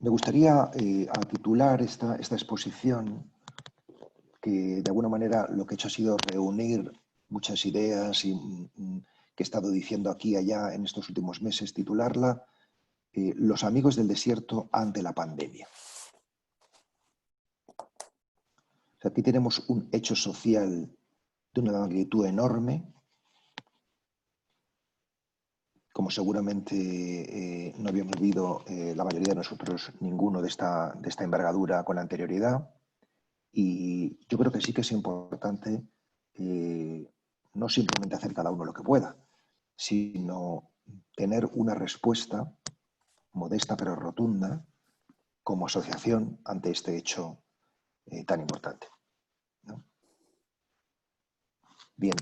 Me gustaría a titular esta exposición que de alguna manera lo que he hecho ha sido reunir muchas ideas que he estado diciendo aquí y allá en estos últimos meses, titularla Los amigos del desierto ante la pandemia. O sea, aquí tenemos un hecho social de una magnitud enorme, como seguramente no habíamos vivido la mayoría de nosotros ninguno de esta envergadura con anterioridad. Y yo creo que sí que es importante no simplemente hacer cada uno lo que pueda, sino tener una respuesta modesta pero rotunda como asociación ante este hecho tan importante, ¿no? Bien,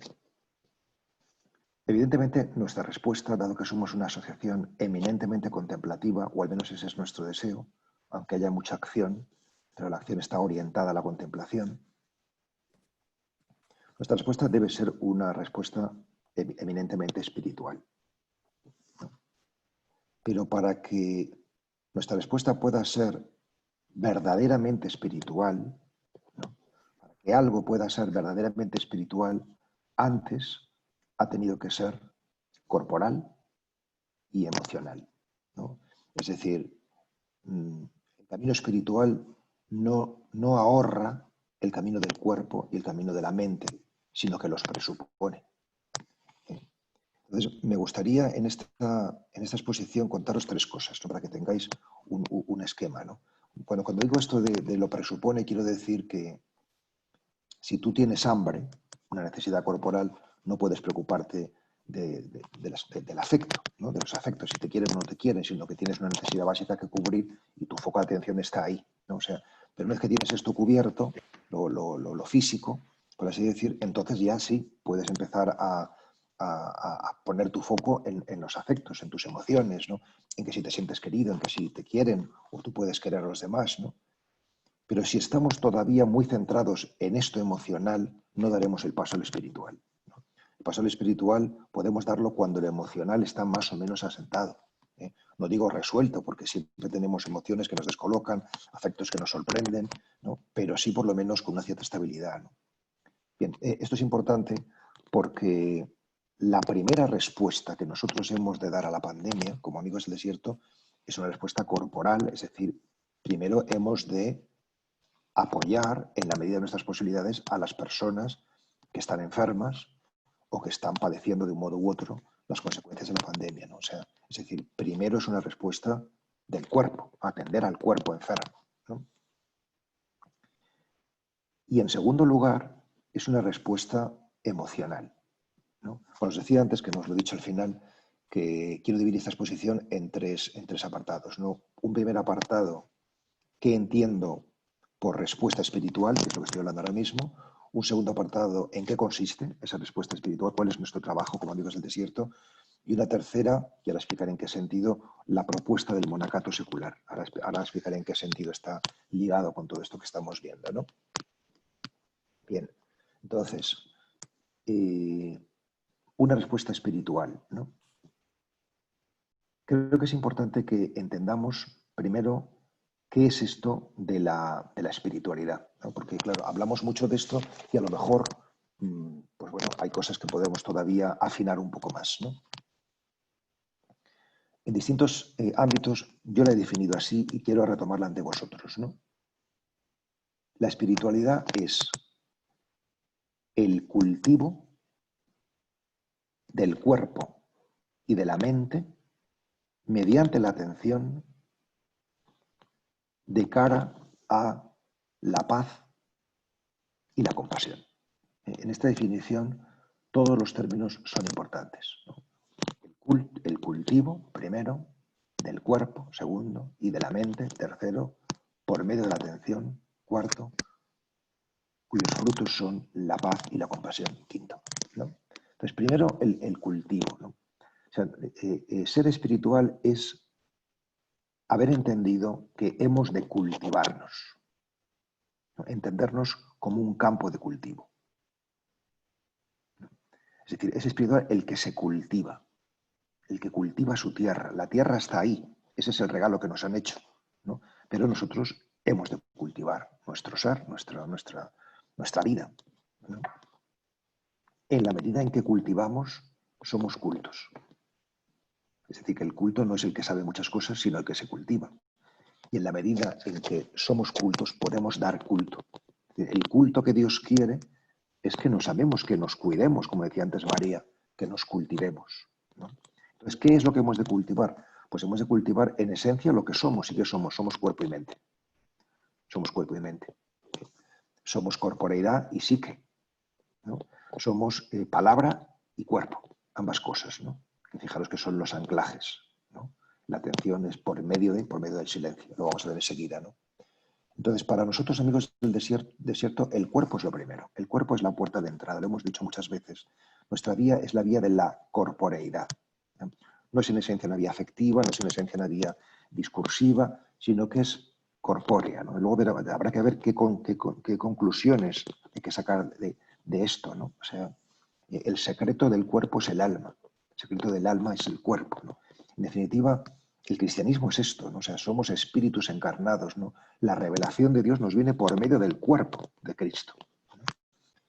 evidentemente nuestra respuesta, dado que somos una asociación eminentemente contemplativa, o al menos ese es nuestro deseo, aunque haya mucha acción, pero la acción está orientada a la contemplación. Nuestra respuesta debe ser una respuesta eminentemente espiritual, ¿no? Pero para que nuestra respuesta pueda ser verdaderamente espiritual, ¿no? Para que algo pueda ser verdaderamente espiritual, antes ha tenido que ser corporal y emocional, ¿no? Es decir, el camino espiritual no ahorra el camino del cuerpo y el camino de la mente, sino que los presupone. Entonces, me gustaría en esta exposición contaros tres cosas, ¿no? Para que tengáis un esquema, ¿no? Cuando digo esto de lo presupone, quiero decir que si tú tienes hambre, una necesidad corporal, no puedes preocuparte del afecto, ¿no? De los afectos, si te quieren o no te quieren, sino que tienes una necesidad básica que cubrir y tu foco de atención está ahí, ¿no? O sea, pero una vez que tienes esto cubierto, lo físico, por así decir, entonces ya sí puedes empezar a poner tu foco en los afectos, en tus emociones, ¿no? En que si te sientes querido, en que si te quieren o tú puedes querer a los demás, ¿no? Pero si estamos todavía muy centrados en esto emocional, no daremos el paso al espiritual, ¿no? El paso al espiritual podemos darlo cuando lo emocional está más o menos asentado, ¿eh? No digo resuelto, porque siempre tenemos emociones que nos descolocan, afectos que nos sorprenden, ¿no? Pero sí por lo menos con una cierta estabilidad, ¿no? Bien, esto es importante porque la primera respuesta que nosotros hemos de dar a la pandemia, como amigos del desierto, es una respuesta corporal, es decir, primero hemos de apoyar en la medida de nuestras posibilidades a las personas que están enfermas o que están padeciendo de un modo u otro las consecuencias de la pandemia, ¿no? O sea, es decir, primero es una respuesta del cuerpo, atender al cuerpo enfermo, ¿no? Y en segundo lugar, es una respuesta emocional, ¿no? Os decía antes, que no os lo he dicho al final, que quiero dividir esta exposición en tres apartados, ¿no? Un primer apartado que entiendo por respuesta espiritual, que es lo que estoy hablando ahora mismo. Un segundo apartado, en qué consiste esa respuesta espiritual, cuál es nuestro trabajo como amigos del desierto. Y una tercera, y ahora explicaré en qué sentido, la propuesta del monacato secular. Ahora explicaré en qué sentido está ligado con todo esto que estamos viendo, ¿no? Bien, entonces, una respuesta espiritual, ¿no? Creo que es importante que entendamos primero qué es esto de la espiritualidad, ¿no? Porque, claro, hablamos mucho de esto y a lo mejor, pues bueno, hay cosas que podemos todavía afinar un poco más, ¿no? En distintos ámbitos yo la he definido así y quiero retomarla ante vosotros, ¿no? La espiritualidad es el cultivo del cuerpo y de la mente mediante la atención de cara a la paz y la compasión. En esta definición, todos los términos son importantes, ¿no? El cultivo, primero, del cuerpo, segundo, y de la mente, tercero, por medio de la atención, cuarto, cuyos frutos son la paz y la compasión, quinto, ¿no? Entonces, primero, el cultivo, ¿no? O sea, ser espiritual es haber entendido que hemos de cultivarnos, ¿no? Entendernos como un campo de cultivo. Es decir, es espiritual el que se cultiva, el que cultiva su tierra. La tierra está ahí, ese es el regalo que nos han hecho, ¿no? Pero nosotros hemos de cultivar nuestro ser, nuestra vida, ¿no? En la medida en que cultivamos, somos cultos. Es decir, que el culto no es el que sabe muchas cosas, sino el que se cultiva. Y en la medida en que somos cultos, podemos dar culto. El culto que Dios quiere es que nos amemos, que nos cuidemos, como decía antes María, que nos cultivemos, ¿no? Entonces, ¿qué es lo que hemos de cultivar? Pues hemos de cultivar en esencia lo que somos. ¿Y qué somos? Somos cuerpo y mente. Somos cuerpo y mente. Somos corporeidad y psique, ¿no? Somos palabra y cuerpo, ambas cosas, ¿no? Que fijaros que son los anclajes, ¿no? La atención es por medio del silencio. Lo vamos a ver enseguida, ¿no? Entonces, para nosotros, amigos del desierto, el cuerpo es lo primero. El cuerpo es la puerta de entrada, lo hemos dicho muchas veces. Nuestra vía es la vía de la corporeidad. No es en esencia una vía afectiva, no es en esencia una vía discursiva, sino que es corpórea, ¿no? Luego habrá que ver qué conclusiones hay que sacar de esto, ¿no? O sea, el secreto del cuerpo es el alma. El secreto del alma es el cuerpo, ¿no? En definitiva, el cristianismo es esto, ¿no? O sea, somos espíritus encarnados, ¿no? La revelación de Dios nos viene por medio del cuerpo de Cristo, ¿no?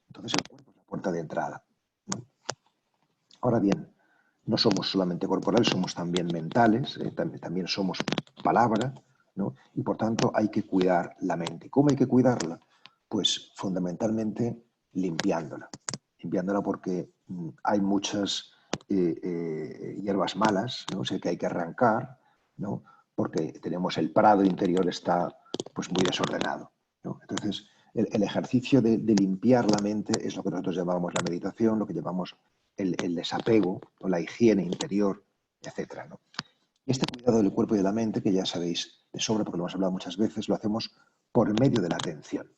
Entonces el cuerpo es la puerta de entrada, ¿no? Ahora bien, no somos solamente corporales, somos también mentales, también somos palabra, ¿no? Y por tanto hay que cuidar la mente. ¿Cómo hay que cuidarla? Pues fundamentalmente limpiándola. Limpiándola porque hay muchas hierbas malas, ¿no? O sea, que hay que arrancar, ¿no? Porque tenemos el prado interior está pues muy desordenado, ¿no? Entonces, el ejercicio de limpiar la mente es lo que nosotros llamamos la meditación, lo que llamamos el desapego o la higiene interior, etcétera, ¿no? Y este cuidado del cuerpo y de la mente, que ya sabéis de sobra porque lo hemos hablado muchas veces, lo hacemos por medio de la atención,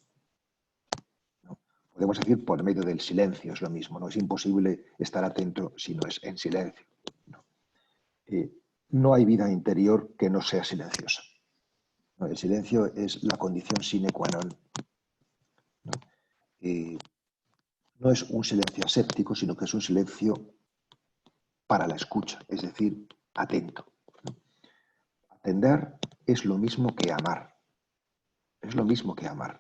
¿no? Podemos decir por medio del silencio, es lo mismo, ¿no? Es imposible estar atento si no es en silencio, ¿no? No hay vida interior que no sea silenciosa, ¿no? El silencio es la condición sine qua non, ¿no? No es un silencio aséptico, sino que es un silencio para la escucha, es decir, atento, ¿no? Atender es lo mismo que amar, es lo mismo que amar,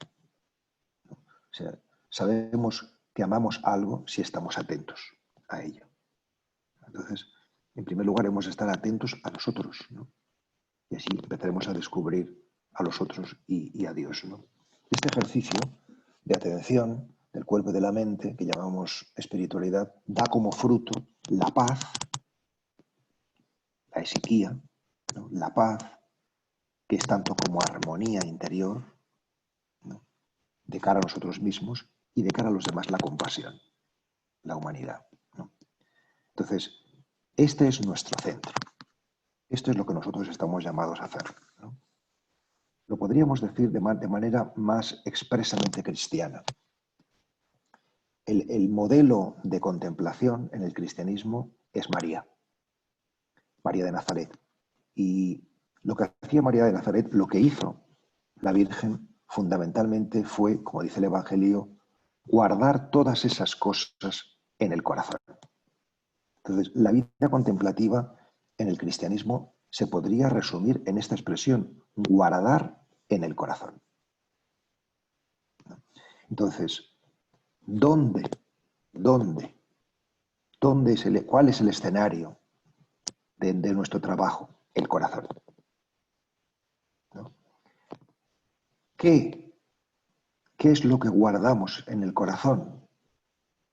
¿no? O sea, sabemos que amamos algo si estamos atentos a ello. Entonces, en primer lugar, hemos de estar atentos a nosotros, ¿no? Y así empezaremos a descubrir a los otros y a Dios, ¿no? Este ejercicio de atención del cuerpo y de la mente, que llamamos espiritualidad, da como fruto la paz, la esiquía, ¿no? La paz, que es tanto como armonía interior, ¿no? De cara a nosotros mismos y de cara a los demás la compasión, la humanidad, ¿no? Entonces, este es nuestro centro. Esto es lo que nosotros estamos llamados a hacer, ¿no? Lo podríamos decir de manera más expresamente cristiana. El modelo de contemplación en el cristianismo es María, María de Nazaret. Y lo que hacía María de Nazaret, lo que hizo la Virgen, fundamentalmente fue, como dice el Evangelio, guardar todas esas cosas en el corazón. Entonces, la vida contemplativa en el cristianismo se podría resumir en esta expresión, guardar en el corazón. Entonces, ¿dónde cuál es el escenario de nuestro trabajo? El corazón, ¿no? ¿Qué es lo que guardamos en el corazón?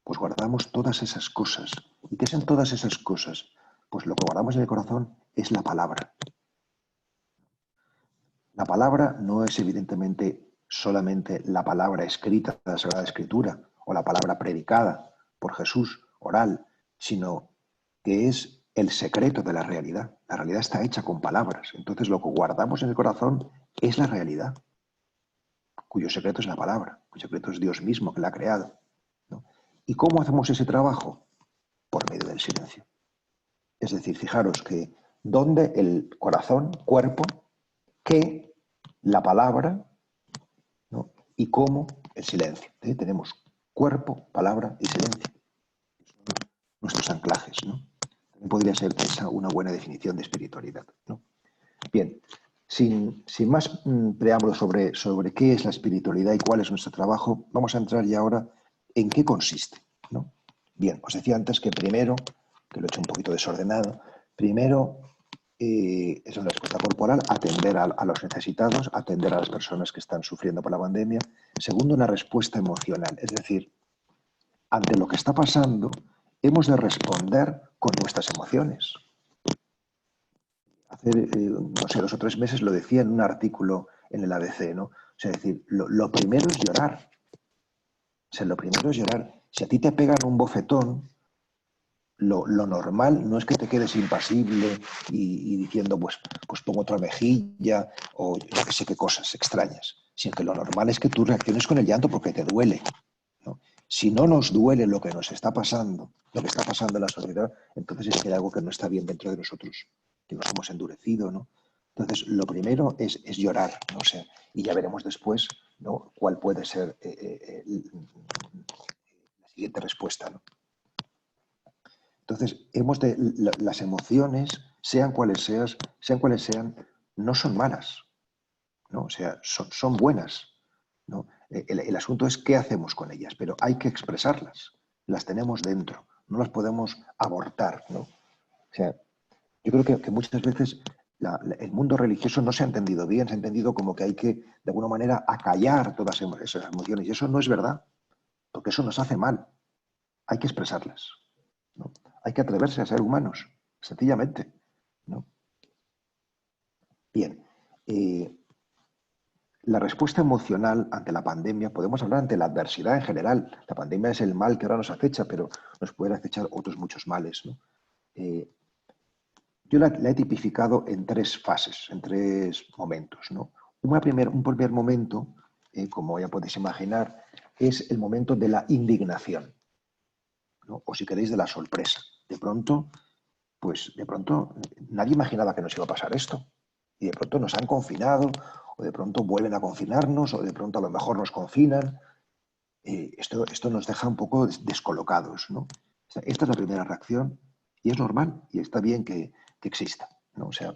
Pues guardamos todas esas cosas. ¿Y qué son todas esas cosas? Pues lo que guardamos en el corazón es la palabra. La palabra no es evidentemente solamente la palabra escrita de la Sagrada Escritura o la palabra predicada por Jesús, oral, sino que es el secreto de la realidad. La realidad está hecha con palabras. Entonces lo que guardamos en el corazón es la realidad, cuyo secreto es la palabra, cuyo secreto es Dios mismo que la ha creado, ¿no? ¿Y cómo hacemos ese trabajo? Por medio del silencio. Es decir, fijaros que donde el corazón, cuerpo, que la palabra, ¿no? Y cómo el silencio, ¿sí? Tenemos cuerpo, palabra y silencio. Son nuestros anclajes, ¿no? También podría ser esa una buena definición de espiritualidad, ¿no? Bien, sin más preámbulos sobre qué es la espiritualidad y cuál es nuestro trabajo, vamos a entrar ya ahora en qué consiste, ¿no? Bien, os decía antes que primero, que lo he hecho un poquito desordenado, primero es una respuesta corporal, atender a los necesitados, atender a las personas que están sufriendo por la pandemia. Segundo, una respuesta emocional, es decir, ante lo que está pasando, hemos de responder con nuestras emociones. Hace, no sé, 2 o 3 meses lo decía en un artículo en el ABC, ¿no? O sea, es decir, lo primero es llorar. O sea, lo primero es llorar. Si a ti te pegan un bofetón, lo normal no es que te quedes impasible y diciendo, pues pongo otra mejilla o yo que sé qué cosas extrañas, sino que lo normal es que tú reacciones con el llanto porque te duele, ¿no? Si no nos duele lo que nos está pasando, lo que está pasando en la sociedad, entonces es que hay algo que no está bien dentro de nosotros, que nos hemos endurecido, ¿no? Entonces, lo primero es llorar, ¿no? O sea, y ya veremos después, ¿no?, cuál puede ser la siguiente respuesta, ¿no? Entonces, las emociones, sean cuales sean, no son malas, ¿no? O sea, son buenas, ¿no? El asunto es qué hacemos con ellas, pero hay que expresarlas, las tenemos dentro, no las podemos abortar, ¿no? O sea, yo creo que muchas veces el mundo religioso no se ha entendido bien, se ha entendido como que hay que, de alguna manera, acallar todas esas emociones, y eso no es verdad, porque eso nos hace mal, hay que expresarlas, ¿no? Hay que atreverse a ser humanos, sencillamente, ¿no? Bien, la respuesta emocional ante la pandemia, podemos hablar ante la adversidad en general. La pandemia es el mal que ahora nos acecha, pero nos pueden acechar otros muchos males, ¿no? Eh, yo la he tipificado en 3 fases, en 3 momentos, ¿no? Un primer momento, como ya podéis imaginar, es el momento de la indignación, ¿no? O si queréis, de la sorpresa. De pronto nadie imaginaba que nos iba a pasar esto. Y de pronto nos han confinado, o de pronto vuelven a confinarnos, o de pronto a lo mejor nos confinan. Esto nos deja un poco descolocados, ¿no? O sea, esta es la primera reacción y es normal y está bien que exista, ¿no? O sea,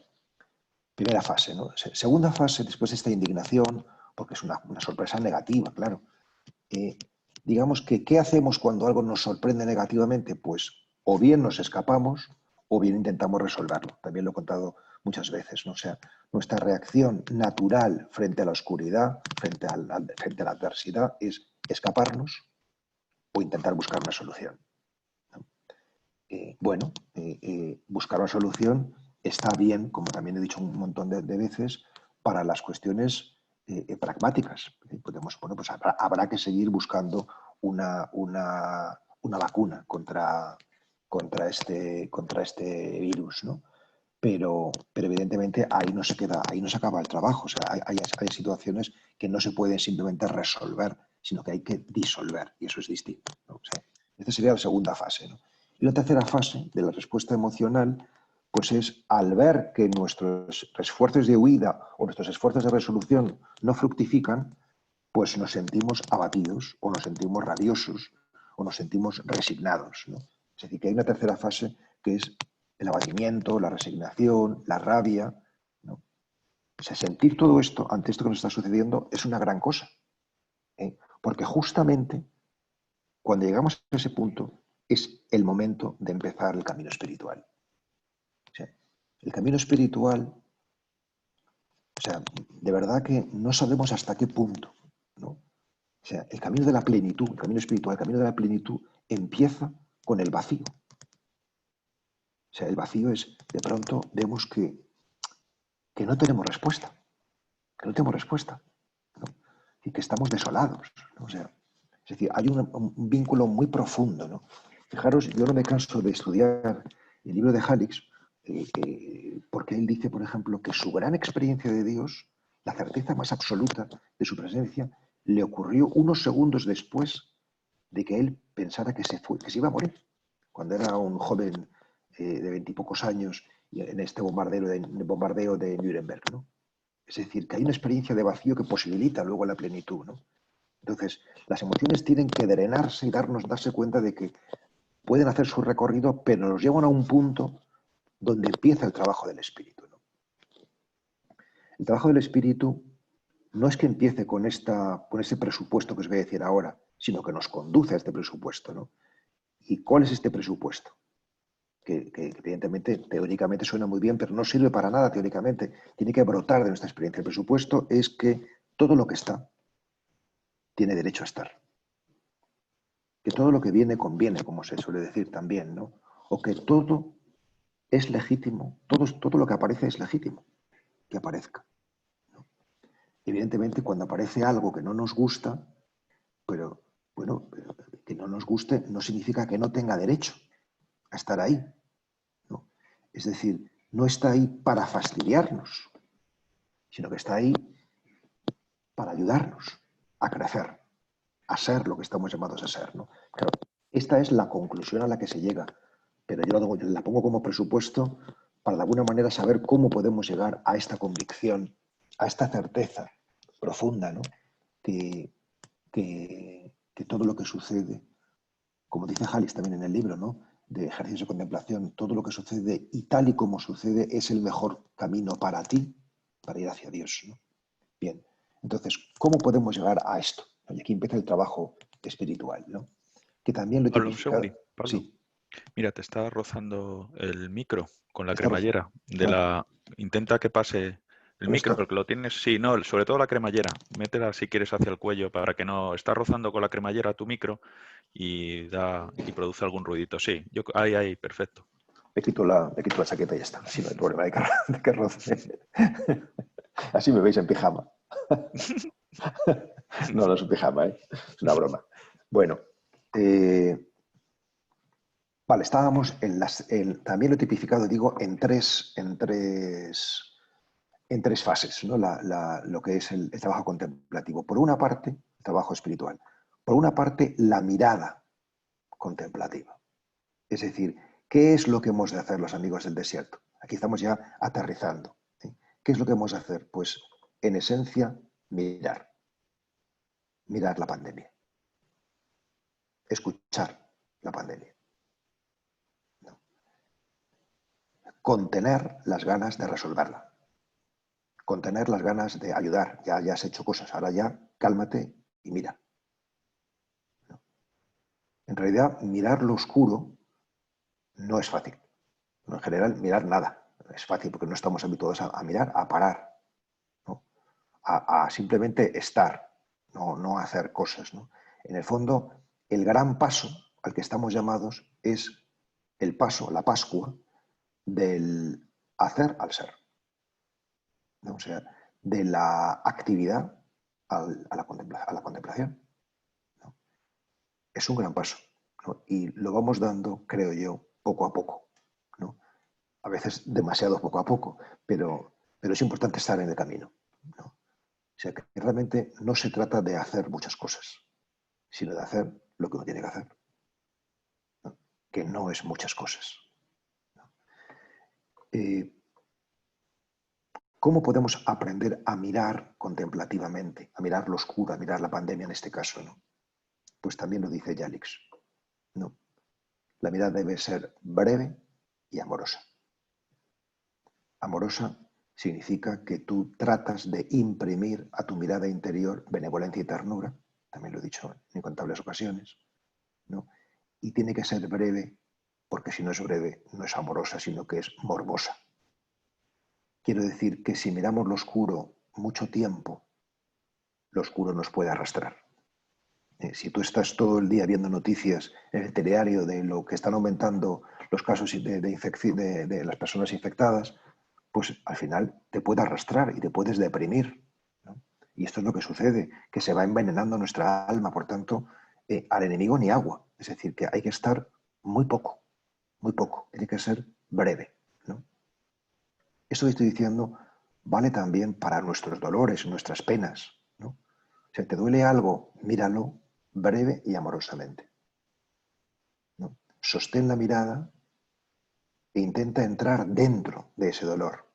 primera fase, ¿no? Segunda fase, después de esta indignación, porque es una sorpresa negativa, claro. Eh, digamos que, ¿qué hacemos cuando algo nos sorprende negativamente? Pues o bien nos escapamos o bien intentamos resolverlo. También lo he contado muchas veces, ¿no? O sea, nuestra reacción natural frente a la oscuridad, frente a la adversidad, es escaparnos o intentar buscar una solución, ¿no? Buscar una solución está bien, como también he dicho un montón de veces, para las cuestiones pragmáticas. Pues habrá que seguir buscando una vacuna contra este virus, ¿no? Pero evidentemente ahí no se queda, ahí no se acaba el trabajo. O sea, hay situaciones que no se pueden simplemente resolver, sino que hay que disolver, y eso es distinto, ¿no? O sea, esta sería la segunda fase, ¿no? Y la tercera fase de la respuesta emocional, pues es al ver que nuestros esfuerzos de huida o nuestros esfuerzos de resolución no fructifican, pues nos sentimos abatidos o nos sentimos rabiosos o nos sentimos resignados, ¿no? Es decir, que hay una tercera fase que es el abatimiento, la resignación, la rabia, ¿no? O sea, sentir todo esto ante esto que nos está sucediendo es una gran cosa, ¿eh? Porque justamente cuando llegamos a ese punto es el momento de empezar el camino espiritual. O sea, el camino espiritual, o sea, de verdad que no sabemos hasta qué punto, ¿no? O sea, el camino de la plenitud, el camino espiritual, el camino de la plenitud empieza con el vacío. O sea, el vacío es, de pronto vemos que no tenemos respuesta, que no tenemos respuesta, ¿no? Y que estamos desolados, ¿no? O sea, es decir, hay un vínculo muy profundo, ¿no? Fijaros, yo no me canso de estudiar el libro de Halix, porque él dice, por ejemplo, que su gran experiencia de Dios, la certeza más absoluta de su presencia, le ocurrió unos segundos después de que él pensara que se iba a morir, cuando era un joven de 20 y pocos años en este bombardeo de Nuremberg, ¿no? Es decir, que hay una experiencia de vacío que posibilita luego la plenitud, ¿no? Entonces, las emociones tienen que drenarse y darse cuenta de que pueden hacer su recorrido, pero nos llevan a un punto donde empieza el trabajo del espíritu, ¿no? El trabajo del espíritu no es que empiece con ese presupuesto que os voy a decir ahora, sino que nos conduce a este presupuesto, ¿no? ¿Y cuál es este presupuesto? Que evidentemente, teóricamente suena muy bien, pero no sirve para nada teóricamente. Tiene que brotar de nuestra experiencia. El presupuesto es que todo lo que está tiene derecho a estar. Que todo lo que viene conviene, como se suele decir también, ¿no? O que todo es legítimo, todo lo que aparece es legítimo que aparezca. Evidentemente, cuando aparece algo que no nos gusta, pero bueno, que no nos guste no significa que no tenga derecho a estar ahí, ¿no? Es decir, no está ahí para fastidiarnos, sino que está ahí para ayudarnos a crecer, a ser lo que estamos llamados a ser, ¿no? Claro, esta es la conclusión a la que se llega, pero yo la pongo como presupuesto para de alguna manera saber cómo podemos llegar a esta convicción, a esta certeza profunda, ¿no? Que, que todo lo que sucede, como dice Hallis también en el libro, ¿no? De ejercicios de contemplación, todo lo que sucede y tal y como sucede es el mejor camino para ti, para ir hacia Dios, ¿no? Bien, entonces, ¿cómo podemos llegar a esto? Y aquí empieza el trabajo espiritual, ¿no? Que también lo he Pablo, un tipificado. segundín. Pablo, Sí, mira, te está rozando el micro con la está rozando. cremallera. Ah, Intenta que pase el no micro, está. porque lo tienes. Sí, no, sobre todo la cremallera. Métela si quieres hacia el cuello para que no. Está rozando con la cremallera tu micro y produce algún ruidito. Sí, ahí, perfecto. Me quito la chaqueta y ya está. Así no hay problema de que roce. Así me veis en pijama. No, no es un pijama, ¿eh? Es una broma. Bueno, vale, estábamos también lo he tipificado, digo, en tres fases, ¿no? Lo que es el trabajo contemplativo. Por una parte, el trabajo espiritual. Por una parte, la mirada contemplativa. Es decir, ¿qué es lo que hemos de hacer los amigos del desierto? Aquí estamos ya aterrizando, ¿sí? ¿Qué es lo que hemos de hacer? Pues, en esencia, mirar la pandemia, escuchar la pandemia, ¿no? Contener las ganas de resolverla, contener las ganas de ayudar. Ya has hecho cosas, ahora ya cálmate y mira, ¿no? En realidad, mirar lo oscuro no es fácil. En general, mirar nada es fácil porque no estamos habituados a mirar, a parar, ¿no? A simplemente estar, no a hacer cosas, ¿no? En el fondo, el gran paso al que estamos llamados es el paso, la Pascua, del hacer al ser, ¿no? O sea, de la actividad a la contemplación, ¿no? Es un gran paso, ¿no? Y lo vamos dando, creo yo, poco a poco, ¿no? A veces demasiado poco a poco, pero es importante estar en el camino, ¿no? O sea, que realmente no se trata de hacer muchas cosas, sino de hacer lo que uno tiene que hacer, ¿no? Que no es muchas cosas. Eh, ¿Cómo podemos aprender a mirar contemplativamente, a mirar lo oscuro, a mirar la pandemia en este caso, ¿no? Pues también lo dice Yalix, ¿no? La mirada debe ser breve y amorosa. Amorosa significa que tú tratas de imprimir a tu mirada interior benevolencia y ternura, también lo he dicho en incontables ocasiones, ¿no? Y tiene que ser breve, porque si no es breve, no es amorosa, sino que es morbosa. Quiero decir que si miramos lo oscuro mucho tiempo, lo oscuro nos puede arrastrar. Si tú estás todo el día viendo noticias en el telediario de lo que están aumentando los casos de las personas infectadas, pues al final te puede arrastrar y te puedes deprimir, ¿no? Y esto es lo que sucede, que se va envenenando nuestra alma, por tanto, al enemigo ni agua. Es decir, que hay que estar muy poco, tiene que ser breve, ¿no? Esto que estoy diciendo vale también para nuestros dolores, nuestras penas, ¿no? O sea, te duele algo, míralo breve y amorosamente, ¿no? Sostén la mirada e intenta entrar dentro de ese dolor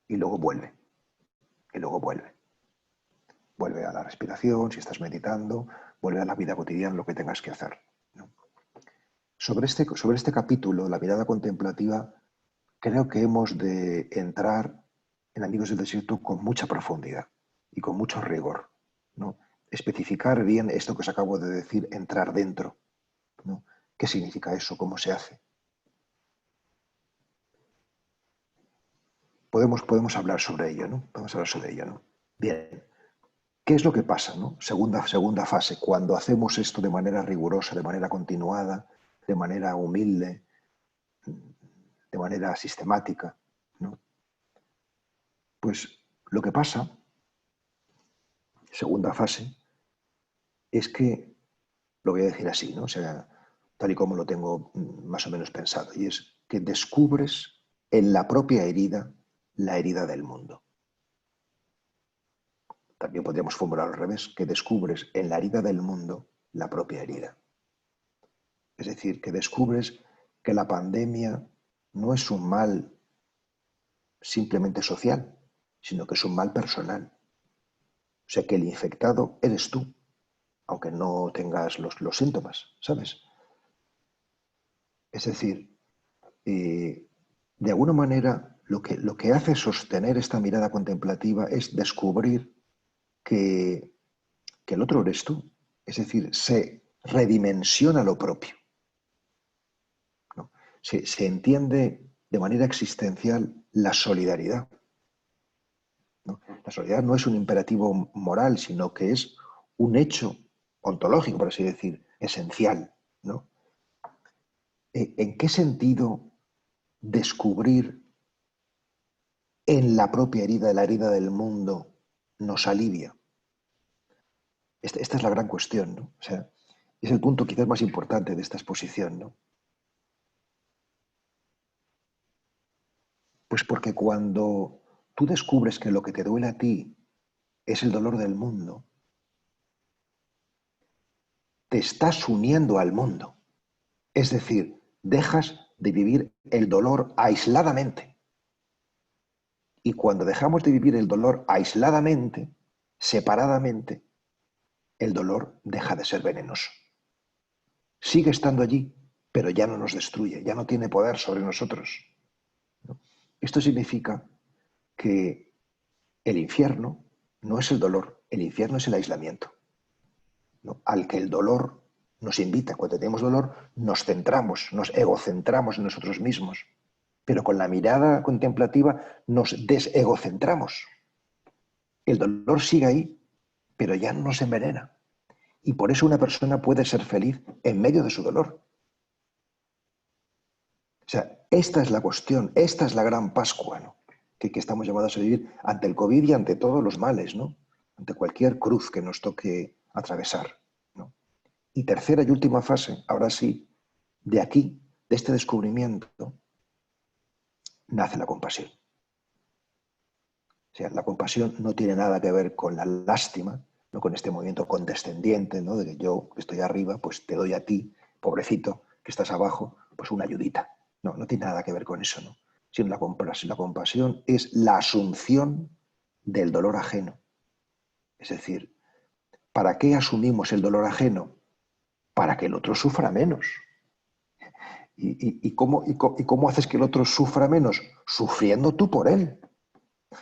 y luego vuelve, y luego vuelve. Vuelve a la respiración, si estás meditando, vuelve a la vida cotidiana, lo que tengas que hacer, ¿no? Sobre este capítulo, la mirada contemplativa, creo que hemos de entrar en Amigos del Desierto con mucha profundidad y con mucho rigor, ¿no? Especificar bien esto que os acabo de decir, entrar dentro, ¿no? ¿Qué significa eso? ¿Cómo se hace? Podemos hablar sobre ello, ¿no? Podemos hablar sobre ello, ¿no? Bien. ¿Qué es lo que pasa, ¿no? Segunda fase, cuando hacemos esto de manera rigurosa, de manera continuada, de manera humilde, de manera sistemática, ¿no? Pues lo que pasa, segunda fase, es que, lo voy a decir así, ¿no? O sea, tal y como lo tengo más o menos pensado, y es que descubres en la propia herida la herida del mundo. También podríamos formular al revés, que descubres en la herida del mundo la propia herida. Es decir, que descubres que la pandemia no es un mal simplemente social, sino que es un mal personal. O sea, que el infectado eres tú, aunque no tengas los síntomas, ¿sabes? Es decir, de alguna manera lo que hace sostener esta mirada contemplativa es descubrir que el otro eres tú. Es decir, se redimensiona lo propio, ¿no? Se entiende de manera existencial la solidaridad, ¿no? La solidaridad no es un imperativo moral, sino que es un hecho ontológico, por así decir, esencial, ¿no? ¿En qué sentido descubrir en la propia herida, la herida del mundo, nos alivia? Esta es la gran cuestión, ¿no? O sea, es el punto quizás más importante de esta exposición, ¿no? Pues porque cuando tú descubres que lo que te duele a ti es el dolor del mundo, te estás uniendo al mundo. Es decir, dejas de vivir el dolor aisladamente. Y cuando dejamos de vivir el dolor aisladamente, separadamente, el dolor deja de ser venenoso. Sigue estando allí, pero ya no nos destruye, ya no tiene poder sobre nosotros. Esto significa que el infierno no es el dolor, el infierno es el aislamiento, ¿no? Al que el dolor nos invita. Cuando tenemos dolor, nos centramos, nos egocentramos en nosotros mismos. Pero con la mirada contemplativa nos desegocentramos. El dolor sigue ahí, pero ya no nos envenena. Y por eso una persona puede ser feliz en medio de su dolor. O sea, esta es la cuestión, esta es la gran Pascua, ¿no? que estamos llamados a vivir ante el COVID y ante todos los males, ¿no? Ante cualquier cruz que nos toque atravesar, ¿no? Y tercera y última fase, ahora sí, de aquí, de este descubrimiento, nace la compasión. O sea, la compasión no tiene nada que ver con la lástima, no con este movimiento condescendiente, ¿no? De que yo que estoy arriba, pues te doy a ti, pobrecito, que estás abajo, pues una ayudita. No, no tiene nada que ver con eso, ¿no? Sino la compasión es la asunción del dolor ajeno. Es decir, ¿para qué asumimos el dolor ajeno? Para que el otro sufra menos. ¿Y cómo haces que el otro sufra menos? Sufriendo tú por él.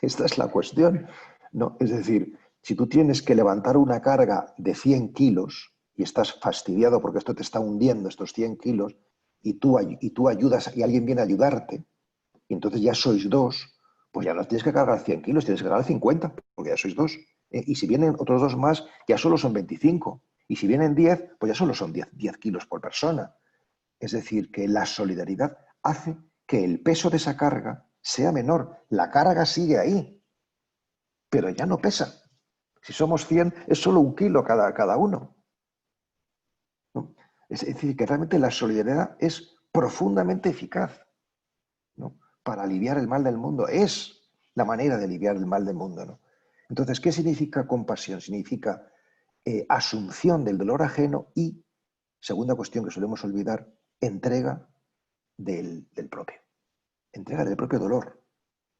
Esta es la cuestión, ¿no? Es decir, si tú tienes que levantar una carga de 100 kilos y estás fastidiado porque esto te está hundiendo, estos 100 kilos, y tú ayudas y alguien viene a ayudarte, y entonces ya sois dos, pues ya no tienes que cargar 100 kilos, tienes que cargar 50, porque ya sois dos. Y si vienen otros dos más, ya solo son 25. Y si vienen 10, pues ya solo son 10 kilos por persona. Es decir, que la solidaridad hace que el peso de esa carga sea menor. La carga sigue ahí, pero ya no pesa. Si somos 100, es solo 1 kilo cada uno, ¿no? Es decir, que realmente la solidaridad es profundamente eficaz, ¿no? Para aliviar el mal del mundo. Es la manera de aliviar el mal del mundo, ¿no? Entonces, ¿qué significa compasión? Significa asunción del dolor ajeno y, segunda cuestión que solemos olvidar, entrega del propio. Entrega del propio dolor,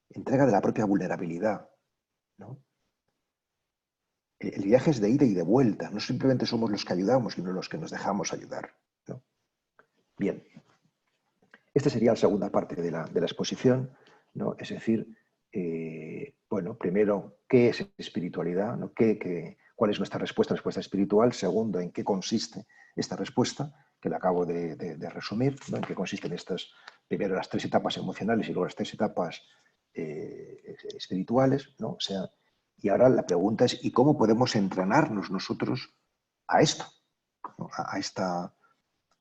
entrega de la propia vulnerabilidad, ¿no? El viaje es de ida y de vuelta, no simplemente somos los que ayudamos, sino los que nos dejamos ayudar, ¿no? Bien, esta sería la segunda parte de la exposición, ¿no? Es decir, bueno, primero, ¿qué es espiritualidad? ¿No? ¿Cuál es nuestra respuesta espiritual? Segundo, ¿en qué consiste esta respuesta? Que la acabo de resumir, ¿no? ¿En qué consisten estas, primero las 3 etapas emocionales y luego las 3 etapas espirituales, ¿no? O sea, y ahora la pregunta es, ¿y cómo podemos entrenarnos nosotros a esto? ¿No?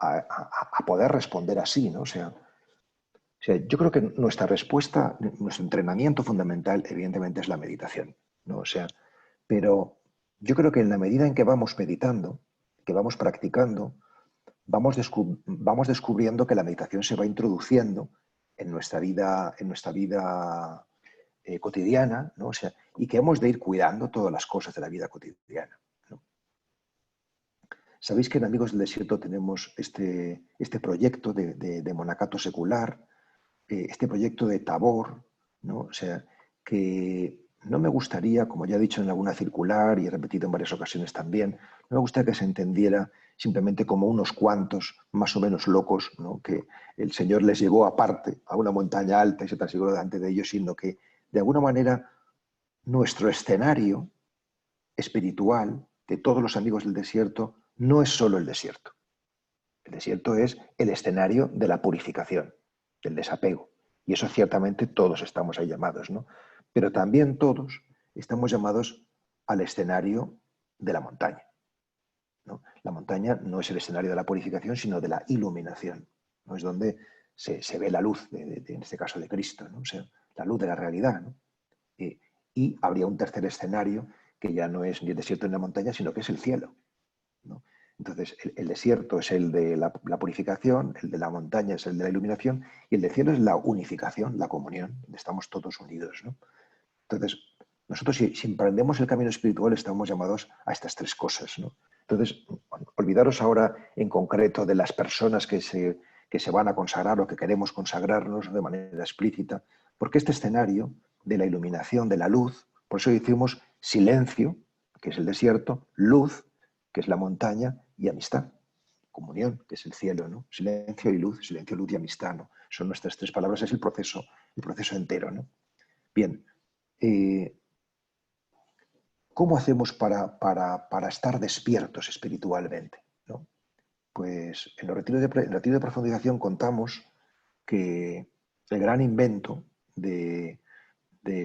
A poder responder así, ¿no? O sea, yo creo que nuestra respuesta, nuestro entrenamiento fundamental, evidentemente, es la meditación, ¿no? O sea, pero yo creo que en la medida en que vamos meditando, que vamos practicando, vamos descubriendo que la meditación se va introduciendo en nuestra vida cotidiana, ¿no? O sea, y que hemos de ir cuidando todas las cosas de la vida cotidiana, ¿no? Sabéis que en Amigos del Desierto tenemos este proyecto de monacato secular, este proyecto de Tabor, ¿no? O sea, que no me gustaría, como ya he dicho en alguna circular y he repetido en varias ocasiones también, no me gustaría que se entendiera simplemente como unos cuantos más o menos locos, ¿no? Que el Señor les llevó aparte a una montaña alta y se transfiguró delante de ellos, sino que de alguna manera nuestro escenario espiritual de todos los amigos del desierto no es solo el desierto. El desierto es el escenario de la purificación, del desapego. Y eso ciertamente todos estamos ahí llamados, ¿no? Pero también todos estamos llamados al escenario de la montaña, ¿no? La montaña no es el escenario de la purificación, sino de la iluminación, ¿no? Es donde se ve la luz, en este caso de Cristo, ¿no? O sea, la luz de la realidad, ¿no? Y habría un tercer escenario que ya no es ni el desierto ni la montaña, sino que es el cielo, ¿no? Entonces, el desierto es el de la purificación, el de la montaña es el de la iluminación y el del cielo es la unificación, la comunión, donde estamos todos unidos, ¿no? Entonces, nosotros si emprendemos el camino espiritual estamos llamados a estas 3 cosas, ¿no? Entonces, olvidaros ahora en concreto de las personas que se van a consagrar o que queremos consagrarnos de manera explícita, porque este escenario de la iluminación, de la luz, por eso decimos silencio, que es el desierto, luz, que es la montaña, y amistad, comunión, que es el cielo, ¿no? Silencio, luz y amistad, ¿no? Son nuestras 3 palabras, es el proceso entero, ¿no? Bien, ¿cómo hacemos para estar despiertos espiritualmente, ¿no? Pues en el retiro de profundización contamos que el gran invento de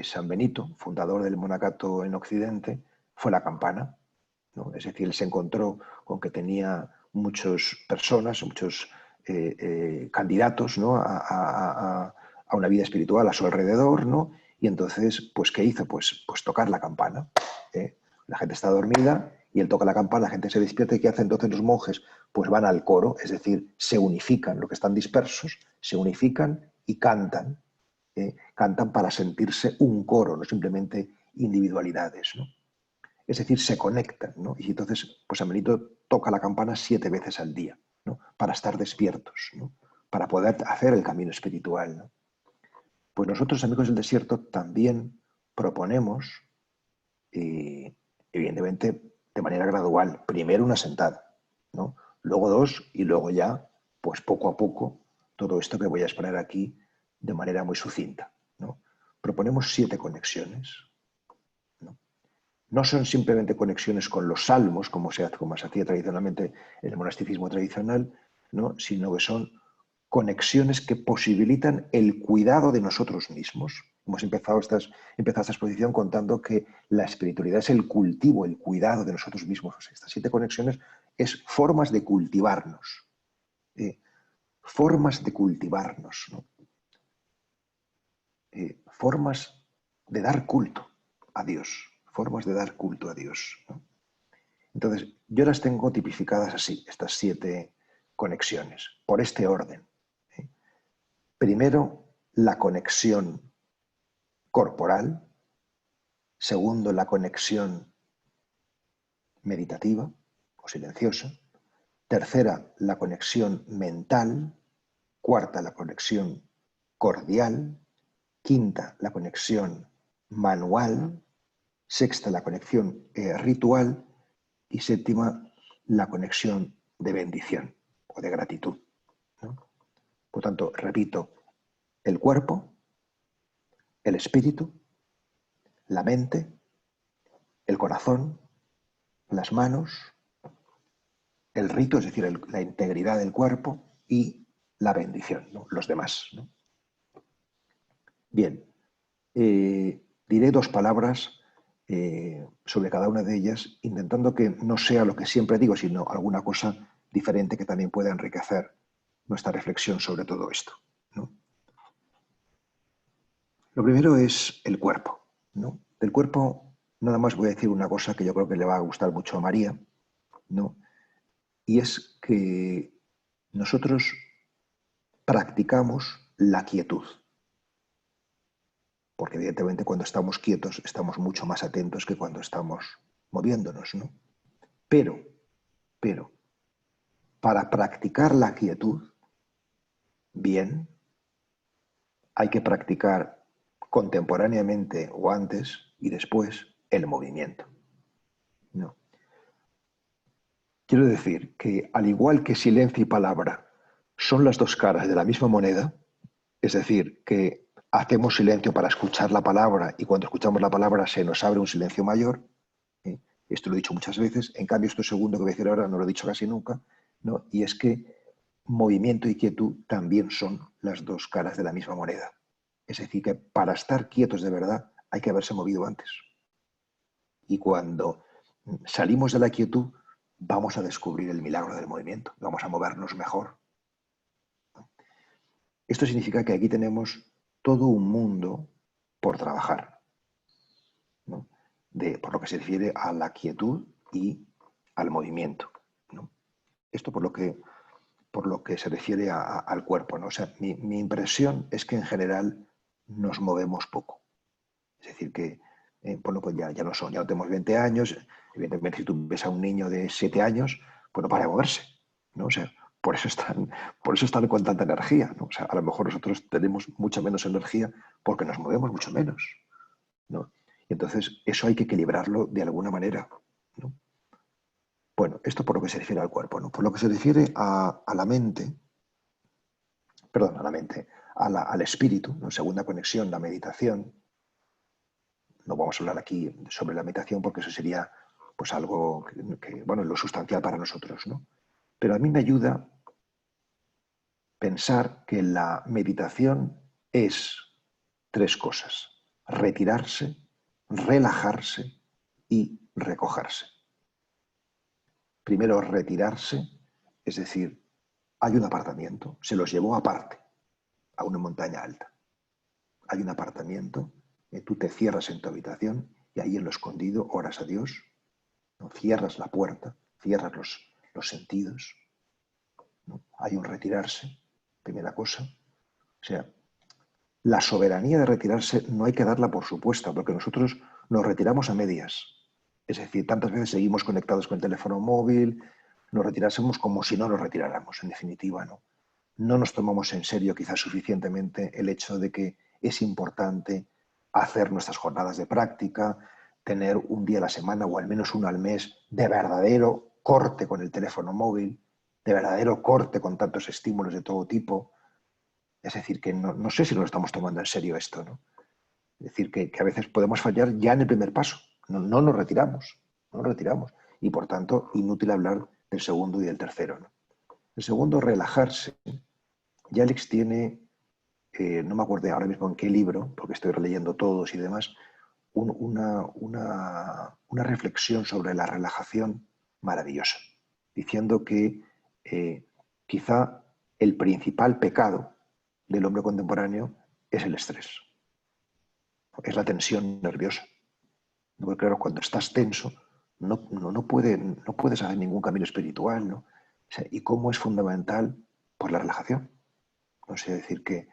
San Benito, fundador del monacato en Occidente, fue la campana, ¿no? Es decir, él se encontró con que tenía muchas personas, muchos candidatos, ¿no? a una vida espiritual a su alrededor, ¿no? Y entonces, pues, ¿qué hizo? Pues tocar la campana. ¿Eh? La gente está dormida y él toca la campana, la gente se despierta y ¿qué hacen entonces los monjes? Pues van al coro, es decir, se unifican, lo que están dispersos, se unifican y cantan. Cantan para sentirse un coro, no simplemente individualidades, ¿no? Es decir, se conectan, ¿no? Y entonces, pues San Benito toca la campana 7 veces al día, ¿no? Para estar despiertos, ¿no? Para poder hacer el camino espiritual, ¿no? Pues nosotros, amigos del desierto, también proponemos, evidentemente, de manera gradual, primero una sentada, ¿no? Luego 2 y luego ya, pues poco a poco, todo esto que voy a exponer aquí de manera muy sucinta, ¿no? Proponemos 7 conexiones, ¿no? No son simplemente conexiones con los salmos, como se hacía tradicionalmente en el monasticismo tradicional, ¿no? Sino que son conexiones que posibilitan el cuidado de nosotros mismos. Hemos empezado esta exposición contando que la espiritualidad es el cultivo, el cuidado de nosotros mismos. O sea, estas 7 conexiones es formas de cultivarnos. Formas de cultivarnos, ¿no? Formas de dar culto a Dios. Formas de dar culto a Dios, ¿no? Entonces, yo las tengo tipificadas así, estas 7 conexiones, por este orden. Primero, la conexión corporal. Segundo, la conexión meditativa o silenciosa. Tercera, la conexión mental. Cuarta, la conexión cordial. Quinta, la conexión manual. Sexta, la conexión ritual. Y séptima, la conexión de bendición o de gratitud, ¿no? Por tanto, repito, el cuerpo, el espíritu, la mente, el corazón, las manos, el rito, es decir, la integridad del cuerpo y la bendición, ¿no? Los demás, ¿no? Bien, diré 2 palabras sobre cada una de ellas, intentando que no sea lo que siempre digo, sino alguna cosa diferente que también pueda enriquecer nuestra reflexión sobre todo esto, ¿no? Lo primero es el cuerpo, ¿no? Del cuerpo nada más voy a decir una cosa que yo creo que le va a gustar mucho a María, ¿no? Y es que nosotros practicamos la quietud. Porque evidentemente cuando estamos quietos estamos mucho más atentos que cuando estamos moviéndonos, ¿no? Pero, para practicar la quietud, bien, hay que practicar contemporáneamente o antes y después el movimiento, ¿no? Quiero decir que al igual que silencio y palabra son las 2 caras de la misma moneda, es decir, que hacemos silencio para escuchar la palabra y cuando escuchamos la palabra se nos abre un silencio mayor, ¿eh? Esto lo he dicho muchas veces, en cambio esto segundo que voy a decir ahora no lo he dicho casi nunca, ¿no? Y es que movimiento y quietud también son las 2 caras de la misma moneda. Es decir, que para estar quietos de verdad hay que haberse movido antes. Y cuando salimos de la quietud vamos a descubrir el milagro del movimiento, vamos a movernos mejor. Esto significa que aquí tenemos todo un mundo por trabajar, ¿no? Por lo que se refiere a la quietud y al movimiento, ¿no? Esto por lo que se refiere al cuerpo, ¿no? O sea, mi impresión es que en general nos movemos poco. Es decir, que bueno, pues ya no tenemos 20 años, evidentemente si tú ves a un niño de 7 años, pues no para de moverse, ¿no? O sea, por eso están con tanta energía, ¿no? O sea, a lo mejor nosotros tenemos mucha menos energía porque nos movemos mucho menos, ¿no? Y entonces eso hay que equilibrarlo de alguna manera, ¿no? Bueno, esto por lo que se refiere al cuerpo, ¿no? Por lo que se refiere a la mente, perdón, a la mente, al espíritu, ¿no? Segunda conexión, la meditación. No vamos a hablar aquí sobre la meditación porque eso sería pues algo bueno, lo sustancial para nosotros, ¿no? Pero a mí me ayuda pensar que la meditación es 3 cosas: retirarse, relajarse y recogerse. Primero, retirarse, es decir, hay un apartamiento, se los llevó aparte, a una montaña alta. Hay un apartamiento, tú te cierras en tu habitación y ahí en lo escondido oras a Dios, ¿no? Cierras la puerta, cierras los sentidos, ¿no? Hay un retirarse, primera cosa. O sea, la soberanía de retirarse no hay que darla por supuesta, porque nosotros nos retiramos a medias. Es decir, tantas veces seguimos conectados con el teléfono móvil, nos retirásemos como si no nos retiráramos, en definitiva, ¿no? No nos tomamos en serio quizás suficientemente el hecho de que es importante hacer nuestras jornadas de práctica, tener un día a la semana o al menos uno al mes de verdadero corte con el teléfono móvil, de verdadero corte con tantos estímulos de todo tipo. Es decir, que no sé si nos estamos tomando en serio esto, ¿no? Es decir, que a veces podemos fallar ya en el primer paso. No nos retiramos, no nos retiramos. Y por tanto, inútil hablar del segundo y del tercero, ¿no? El segundo, relajarse. Yalix tiene, no me acuerdo ahora mismo en qué libro, porque estoy releyendo todos y demás, una reflexión sobre la relajación maravillosa, diciendo que quizá el principal pecado del hombre contemporáneo es el estrés, es la tensión nerviosa. Porque claro, cuando estás tenso no puedes hacer ningún camino espiritual, ¿no? O sea, y cómo es fundamental por la relajación. No sé, decir que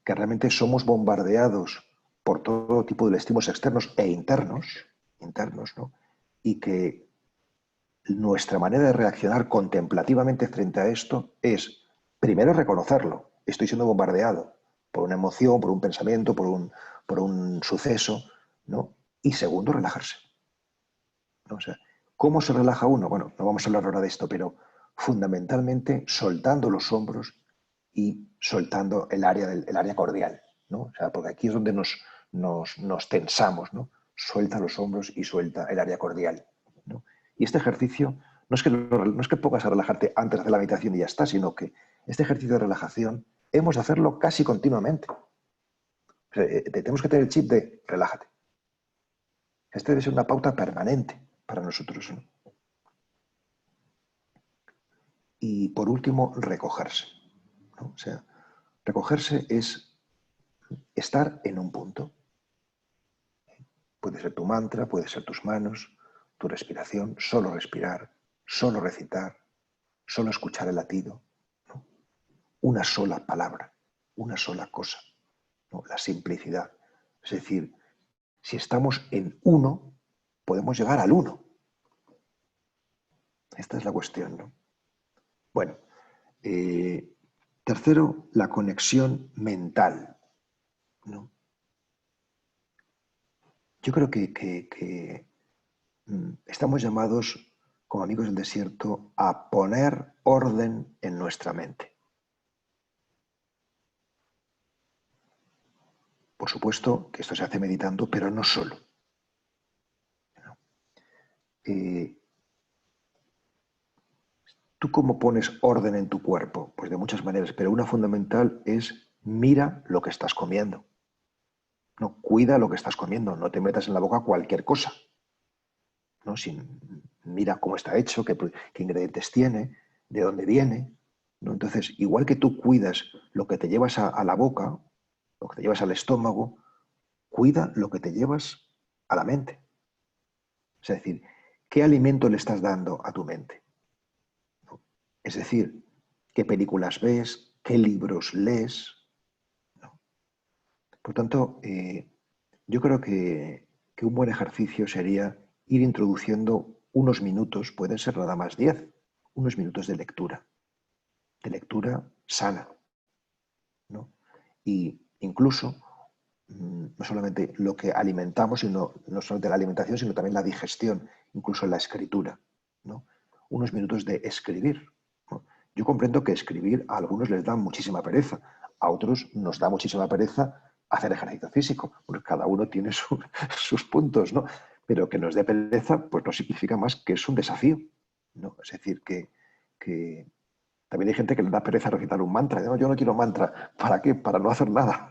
realmente somos bombardeados por todo tipo de estímulos externos e internos, ¿no? Y que nuestra manera de reaccionar contemplativamente frente a esto es, primero, reconocerlo. Estoy siendo bombardeado por una emoción, por un pensamiento, por un suceso, ¿no? Y segundo, relajarse, ¿no? O sea, ¿cómo se relaja uno? Bueno, no vamos a hablar ahora de esto, pero fundamentalmente soltando los hombros y soltando el área cordial, ¿no? O sea, porque aquí es donde nos tensamos, ¿no? suelta los hombros y suelta el área cordial, ¿no? Y este ejercicio no es que pongas a relajarte antes de hacer la meditación y ya está, sino que este ejercicio de relajación hemos de hacerlo casi continuamente. O sea, tenemos que tener el chip de relájate. Este debe ser una pauta permanente para nosotros, ¿no? Y por último, recogerse, ¿no? O sea, recogerse es estar en un punto. Puede ser tu mantra, puede ser tus manos, tu respiración, solo respirar, solo recitar, solo escuchar el latido, ¿no? Una sola palabra, una sola cosa, ¿no? La simplicidad. Es decir, si estamos en uno, podemos llegar al uno. Esta es la cuestión, ¿no? Bueno, tercero, la conexión mental, ¿no? Yo creo que estamos llamados, como amigos del desierto, a poner orden en nuestra mente. Por supuesto que esto se hace meditando, pero no solo. ¿Tú cómo pones orden en tu cuerpo? Pues de muchas maneras, pero una fundamental es mira lo que estás comiendo. No, cuida lo que estás comiendo, no te metas en la boca cualquier cosa, ¿no? Mira cómo está hecho, qué ingredientes tiene, de dónde viene, ¿no? Entonces, igual que tú cuidas lo que te llevas a la boca, lo que te llevas al estómago, cuida lo que te llevas a la mente. Es decir, ¿qué alimento le estás dando a tu mente? ¿No? Es decir, ¿qué películas ves? ¿Qué libros lees? ¿No? Por tanto, yo creo que un buen ejercicio sería ir introduciendo unos minutos, pueden ser nada más 10, unos minutos de lectura sana, ¿no? Y incluso, no solamente lo que alimentamos, no solamente la alimentación, sino también la digestión, incluso la escritura, ¿no? Unos minutos de escribir, ¿no? Yo comprendo que escribir a algunos les da muchísima pereza, a otros nos da muchísima pereza hacer ejercicio físico, porque cada uno tiene sus puntos, ¿no? Pero que nos dé pereza, pues no significa más que es un desafío, ¿no? Es decir, que también hay gente que le da pereza recitar un mantra. No, yo no quiero mantra. ¿Para qué? Para no hacer nada.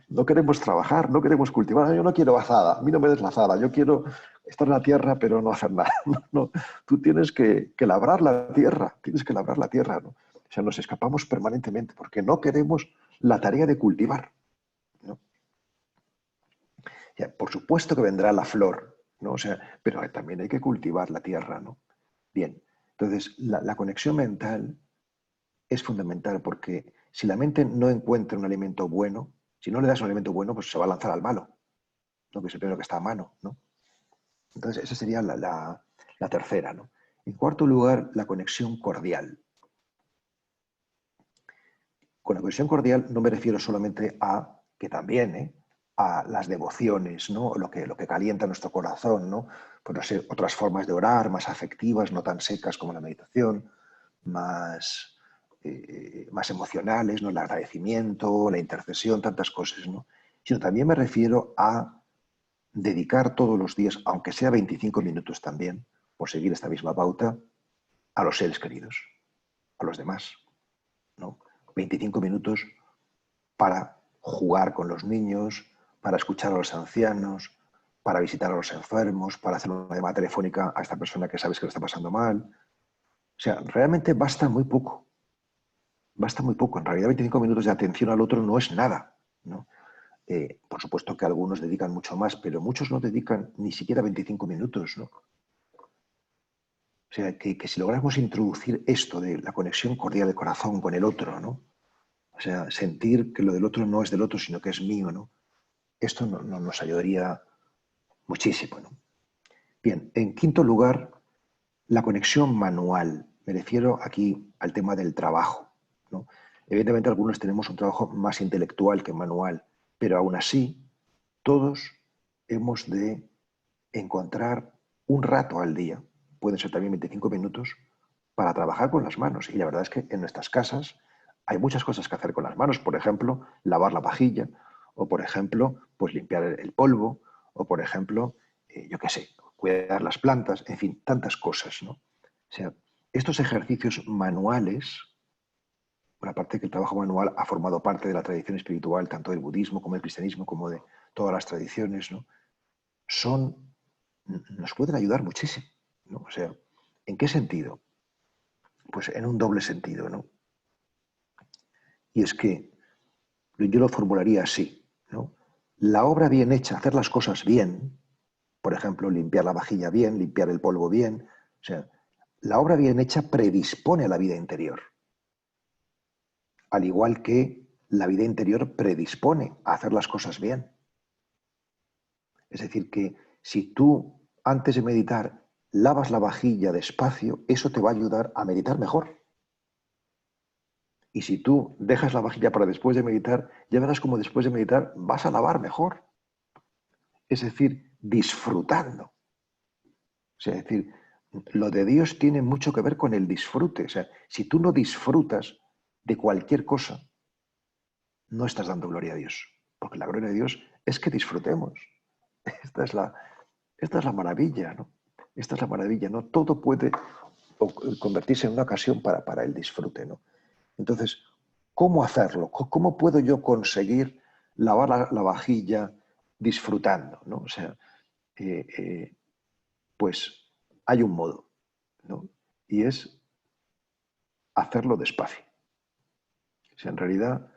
No queremos trabajar, no queremos cultivar. Yo no quiero azada, a mí no me des la azada. Yo quiero estar en la tierra, pero no hacer nada. No, no. Tú tienes que labrar la tierra, tienes que labrar la tierra, ¿no? O sea, nos escapamos permanentemente porque no queremos la tarea de cultivar, ¿no? Ya, por supuesto que vendrá la flor, ¿no? O sea, pero también hay que cultivar la tierra, ¿no? Bien, entonces la conexión mental es fundamental porque si la mente no encuentra un alimento bueno, si no le das un alimento bueno, pues se va a lanzar al malo, ¿no? Que es el primero que está a mano, ¿no? Entonces, esa sería la tercera, ¿no? En cuarto lugar, la conexión cordial. Con la conexión cordial no me refiero solamente a, que también, a las devociones, ¿no? Lo que calienta nuestro corazón, ¿no? Pues no sé, otras formas de orar, más afectivas, no tan secas como la meditación, más, más emocionales, ¿no? El agradecimiento, la intercesión, tantas cosas, ¿no? Sino también me refiero a dedicar todos los días, aunque sea 25 minutos también, por seguir esta misma pauta, a los seres queridos, a los demás, ¿no? 25 minutos para jugar con los niños, para escuchar a los ancianos, para visitar a los enfermos, para hacer una llamada telefónica a esta persona que sabes que le está pasando mal. O sea, realmente basta muy poco. Basta muy poco. En realidad 25 minutos de atención al otro no es nada, ¿no? Por supuesto que algunos dedican mucho más, pero muchos no dedican ni siquiera 25 minutos, ¿no? O sea, que si logramos introducir esto de la conexión cordial del corazón con el otro, ¿no? O sea, sentir que lo del otro no es del otro, sino que es mío, ¿no? Esto nos ayudaría muchísimo, ¿no? Bien, en quinto lugar, la conexión manual. Me refiero aquí al tema del trabajo, ¿no? Evidentemente algunos tenemos un trabajo más intelectual que manual, pero aún así todos hemos de encontrar un rato al día, pueden ser también 25 minutos, para trabajar con las manos. Y la verdad es que en nuestras casas hay muchas cosas que hacer con las manos. Por ejemplo, lavar la vajilla O, por ejemplo, pues limpiar el polvo, o, por ejemplo, yo qué sé, cuidar las plantas, en fin, tantas cosas, ¿no? O sea, estos ejercicios manuales, por aparte que el trabajo manual ha formado parte de la tradición espiritual, tanto del budismo como del cristianismo, como de todas las tradiciones, ¿no? Nos pueden ayudar muchísimo, ¿no? O sea, ¿en qué sentido? Pues en un doble sentido, ¿no? Y es que yo lo formularía así, ¿no? La obra bien hecha, hacer las cosas bien, por ejemplo, limpiar la vajilla bien, limpiar el polvo bien, o sea, la obra bien hecha predispone a la vida interior, al igual que la vida interior predispone a hacer las cosas bien. Es decir, que si tú antes de meditar lavas la vajilla despacio, eso te va a ayudar a meditar mejor. Y si tú dejas la vajilla para después de meditar, ya verás como después de meditar vas a lavar mejor. Es decir, disfrutando. O sea, es decir, lo de Dios tiene mucho que ver con el disfrute. O sea, si tú no disfrutas de cualquier cosa, no estás dando gloria a Dios. Porque la gloria de Dios es que disfrutemos. Esta es la, esta es la maravilla, ¿no? Esta es la maravilla, ¿no? Todo puede convertirse en una ocasión para el disfrute, ¿no? Entonces, ¿cómo hacerlo? ¿Cómo puedo yo conseguir lavar la vajilla disfrutando, ¿no? O sea, eh, eh, pues hay un modo, ¿no? Y es hacerlo despacio. O sea, en realidad,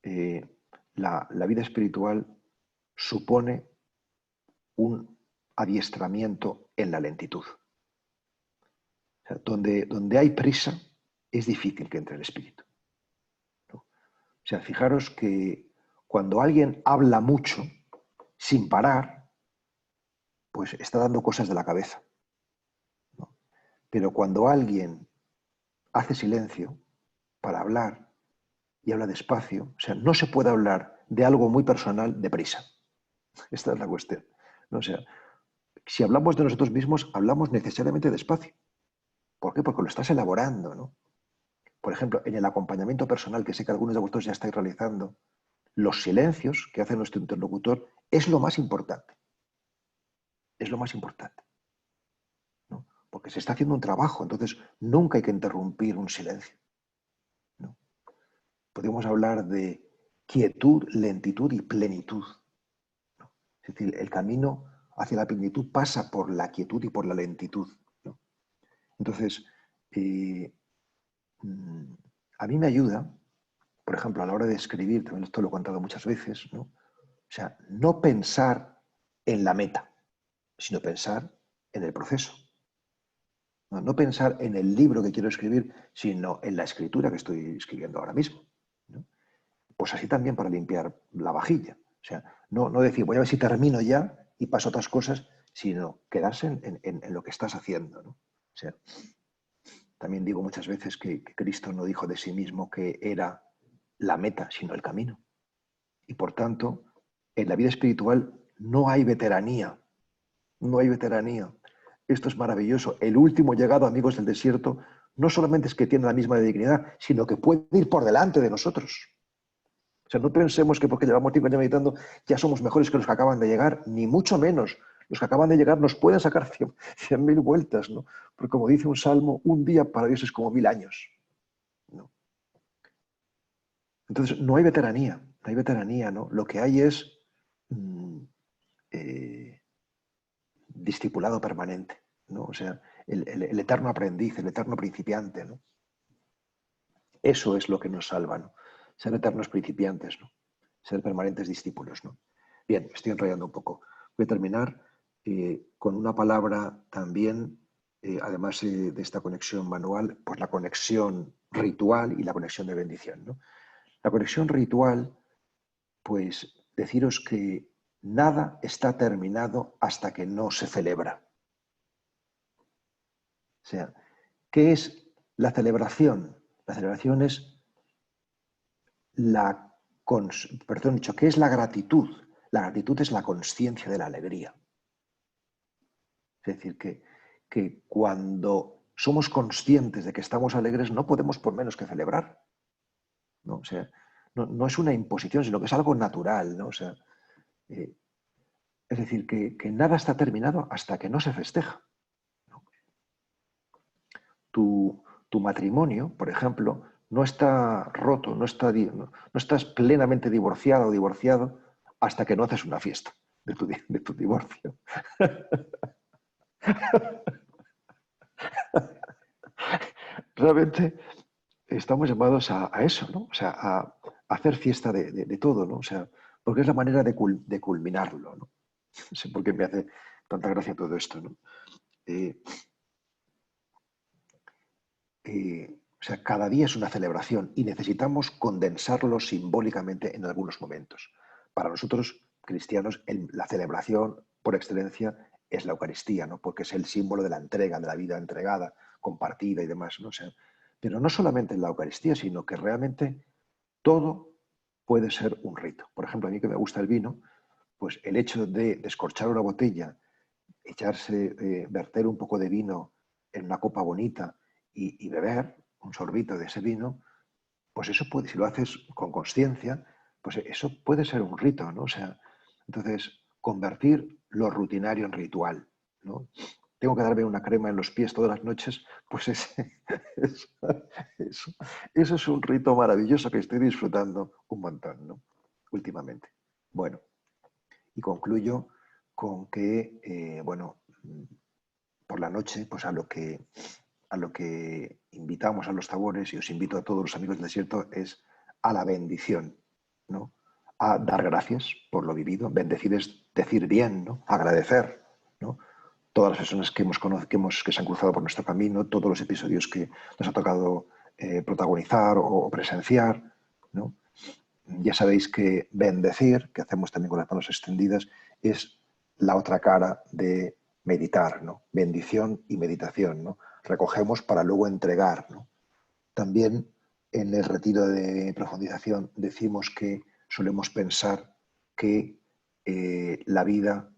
eh, la vida espiritual supone un adiestramiento en la lentitud. O sea, donde hay prisa, es difícil que entre el espíritu, ¿no? O sea, fijaros que cuando alguien habla mucho, sin parar, pues está dando cosas de la cabeza, ¿no? Pero cuando alguien hace silencio para hablar y habla despacio, o sea, no se puede hablar de algo muy personal deprisa. Esta es la cuestión, ¿no? O sea, si hablamos de nosotros mismos, hablamos necesariamente despacio. ¿Por qué? Porque lo estás elaborando, ¿no? Por ejemplo, en el acompañamiento personal, que sé que algunos de vosotros ya estáis realizando, los silencios que hace nuestro interlocutor es lo más importante. Es lo más importante, ¿no? Porque se está haciendo un trabajo, entonces nunca hay que interrumpir un silencio, ¿no? Podemos hablar de quietud, lentitud y plenitud, ¿no? Es decir, el camino hacia la plenitud pasa por la quietud y por la lentitud, ¿no? Entonces, eh, mm, a mí me ayuda, por ejemplo, a la hora de escribir, también esto lo he contado muchas veces, ¿no? O sea, no pensar en la meta, sino pensar en el proceso. No, no pensar en el libro que quiero escribir, sino en la escritura que estoy escribiendo ahora mismo, ¿no? Pues así también para limpiar la vajilla. O sea, no decir, voy a ver si termino ya y paso a otras cosas, sino quedarse en lo que estás haciendo, ¿no? O sea, también digo muchas veces que Cristo no dijo de sí mismo que era la meta, sino el camino. Y por tanto, en la vida espiritual no hay veteranía, no hay veteranía. Esto es maravilloso. El último llegado, amigos del desierto, no solamente es que tiene la misma dignidad, sino que puede ir por delante de nosotros. O sea, no pensemos que porque llevamos 5 años meditando ya somos mejores que los que acaban de llegar, ni mucho menos. Los que acaban de llegar nos pueden sacar 100.000 vueltas, ¿no? Porque como dice un salmo, un día para Dios es como 1000 años, ¿no? Entonces, no hay veteranía, ¿no? Lo que hay es mm, eh, discipulado permanente, ¿no? O sea, el eterno aprendiz, el eterno principiante, ¿no? Eso es lo que nos salva, ¿no? Ser eternos principiantes, ¿no? Ser permanentes discípulos, ¿no? Bien, estoy enrollando un poco. Voy a terminar con una palabra también, además de esta conexión manual, pues la conexión ritual y la conexión de bendición, ¿no? La conexión ritual, pues deciros que nada está terminado hasta que no se celebra. O sea, ¿qué es la celebración? La celebración es la, perdón, dicho, ¿qué es la gratitud? La gratitud es la consciencia de la alegría. Es decir, que cuando somos conscientes de que estamos alegres no podemos por menos que celebrar, ¿no? O sea, no es una imposición, sino que es algo natural, ¿no? O sea, es decir, que nada está terminado hasta que no se festeja. Tu matrimonio, por ejemplo, no está roto, no estás plenamente divorciado o divorciado hasta que no haces una fiesta de tu divorcio. Realmente estamos llamados a eso, ¿no? O sea, a hacer fiesta de todo, ¿no? O sea, porque es la manera de culminarlo, ¿no? No sé por qué me hace tanta gracia todo esto, ¿no? O sea, cada día es una celebración y necesitamos condensarlo simbólicamente en algunos momentos. Para nosotros, cristianos, la celebración por excelencia es la Eucaristía, ¿no? Porque es el símbolo de la entrega, de la vida entregada, compartida y demás, ¿no? O sea, pero no solamente en la Eucaristía, sino que realmente todo puede ser un rito. Por ejemplo, a mí que me gusta el vino, pues el hecho de descorchar una botella, verter un poco de vino en una copa bonita y beber un sorbito de ese vino, pues eso puede, si lo haces con conciencia, pues eso puede ser un rito, ¿no? O sea, entonces, convertir lo rutinario en ritual, ¿no? Tengo que darme una crema en los pies todas las noches, pues eso es un rito maravilloso que estoy disfrutando un montón, ¿no? Últimamente. Bueno, y concluyo con que, bueno, por la noche, pues a lo que invitamos a los tabores, y os invito a todos los amigos del desierto, es a la bendición, ¿no? A dar gracias por lo vivido. Bendecir es decir bien, ¿no? Agradecer, ¿no? Todas las personas que se han cruzado por nuestro camino, todos los episodios que nos ha tocado protagonizar o presenciar, ¿no? Ya sabéis que bendecir, que hacemos también con las manos extendidas, es la otra cara de meditar, ¿no? Bendición y meditación, ¿no? Recogemos para luego entregar, ¿no? También en el retiro de profundización decimos que solemos pensar que la vida,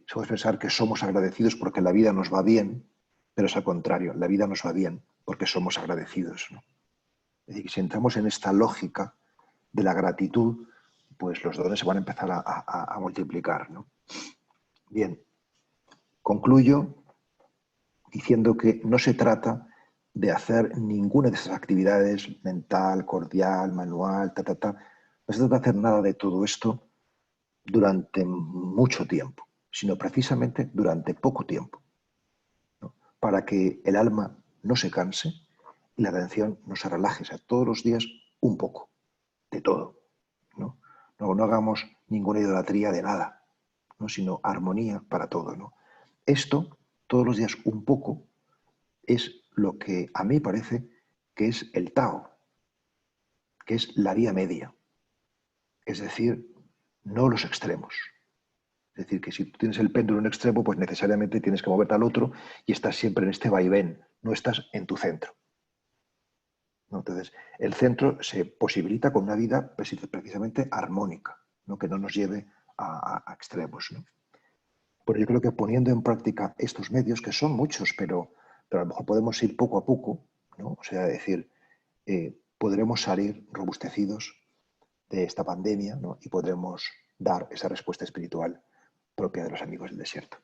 solemos pensar que somos agradecidos porque la vida nos va bien, pero es al contrario, la vida nos va bien porque somos agradecidos, ¿no? Es decir, que si entramos en esta lógica de la gratitud, pues los dones se van a empezar a multiplicar, ¿no? Bien, concluyo diciendo que no se trata de hacer ninguna de esas actividades mental, cordial, manual, no se trata de hacer nada de todo esto durante mucho tiempo, sino precisamente durante poco tiempo, ¿no? Para que el alma no se canse y la atención no se relaje. O sea, todos los días un poco, de todo, ¿no? No hagamos ninguna idolatría de nada, ¿no? Sino armonía para todo, ¿no? Esto, todos los días un poco, es lo que a mí parece que es el Tao, que es la vía media. Es decir, no los extremos. Es decir, que si tú tienes el péndulo en un extremo, pues necesariamente tienes que moverte al otro y estás siempre en este vaivén, no estás en tu centro, ¿no? Entonces, el centro se posibilita con una vida precisamente armónica, ¿no? Que no nos lleve a extremos, ¿no? Pero yo creo que poniendo en práctica estos medios, que son muchos, pero a lo mejor podemos ir poco a poco, ¿no? O sea, decir, podremos salir robustecidos de esta pandemia, ¿no? Y podremos dar esa respuesta espiritual propia de los amigos del desierto.